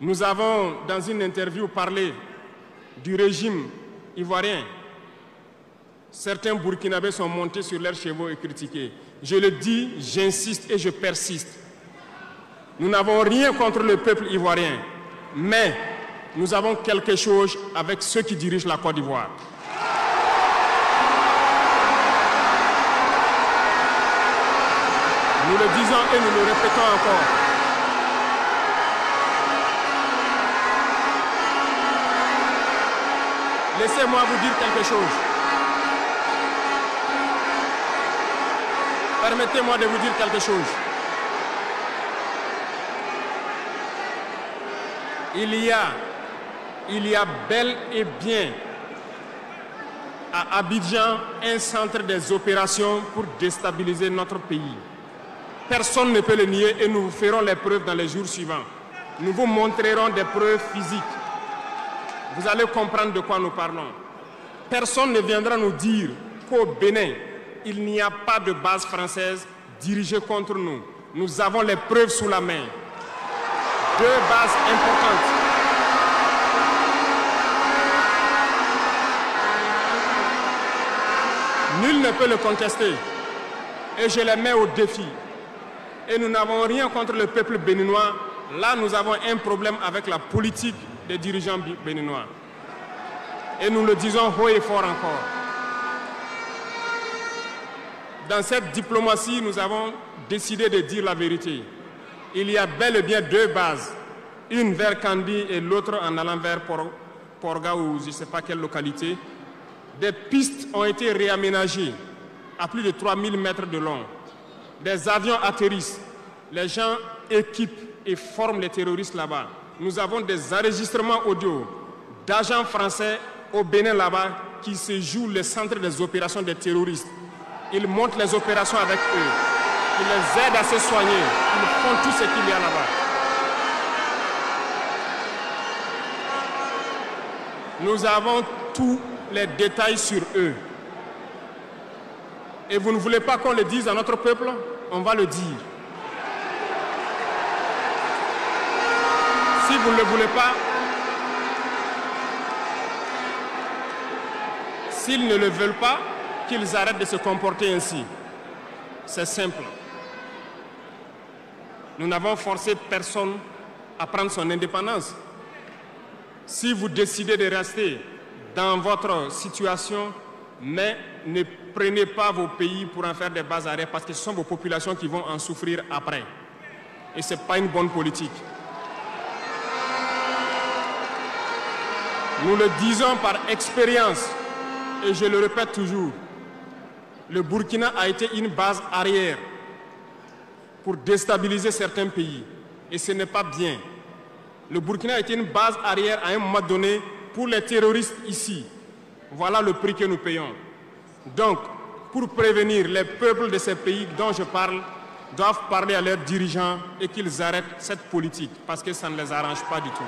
Nous avons, dans une interview, parlé du régime ivoirien. Certains Burkinabés sont montés sur leurs chevaux et critiqués. Je le dis, j'insiste et je persiste. Nous n'avons rien contre le peuple ivoirien, mais nous avons quelque chose avec ceux qui dirigent la Côte d'Ivoire. Nous le disons et nous le répétons encore. Laissez-moi vous dire quelque chose. Permettez-moi de vous dire quelque chose. Il y a bel et bien à Abidjan un centre des opérations pour déstabiliser notre pays. Personne ne peut le nier et nous vous ferons les preuves dans les jours suivants. Nous vous montrerons des preuves physiques. Vous allez comprendre de quoi nous parlons. Personne ne viendra nous dire qu'au Bénin, il n'y a pas de base française dirigée contre nous. Nous avons les preuves sous la main. 2 bases importantes. Nul ne peut le contester. Et je les mets au défi. Et nous n'avons rien contre le peuple béninois. Là, nous avons un problème avec la politique des dirigeants béninois. Et nous le disons haut et fort encore. Dans cette diplomatie, nous avons décidé de dire la vérité. Il y a bel et bien 2 bases, une vers Kandi et l'autre en allant vers Porga ou je ne sais pas quelle localité. Des pistes ont été réaménagées à plus de 3000 mètres de long. Des avions atterrissent, les gens équipent et forment les terroristes là-bas. Nous avons des enregistrements audio d'agents français au Bénin là-bas qui se jouent le centre des opérations des terroristes. Ils montent les opérations avec eux. Ils les aident à se soigner. Ils font tout ce qu'il y a là-bas. Nous avons tous les détails sur eux. Et vous ne voulez pas qu'on le dise à notre peuple? On va le dire. Si vous ne le voulez pas, s'ils ne le veulent pas, qu'ils arrêtent de se comporter ainsi. C'est simple. Nous n'avons forcé personne à prendre son indépendance. Si vous décidez de rester dans votre situation, mais ne prenez pas vos pays pour en faire des bases arrêts parce que ce sont vos populations qui vont en souffrir après. Et ce n'est pas une bonne politique. Nous le disons par expérience, et je le répète toujours, le Burkina a été une base arrière pour déstabiliser certains pays. Et ce n'est pas bien. Le Burkina a été une base arrière à un moment donné pour les terroristes ici. Voilà le prix que nous payons. Donc, pour prévenir les peuples de ces pays dont je parle, doivent parler à leurs dirigeants et qu'ils arrêtent cette politique parce que ça ne les arrange pas du tout.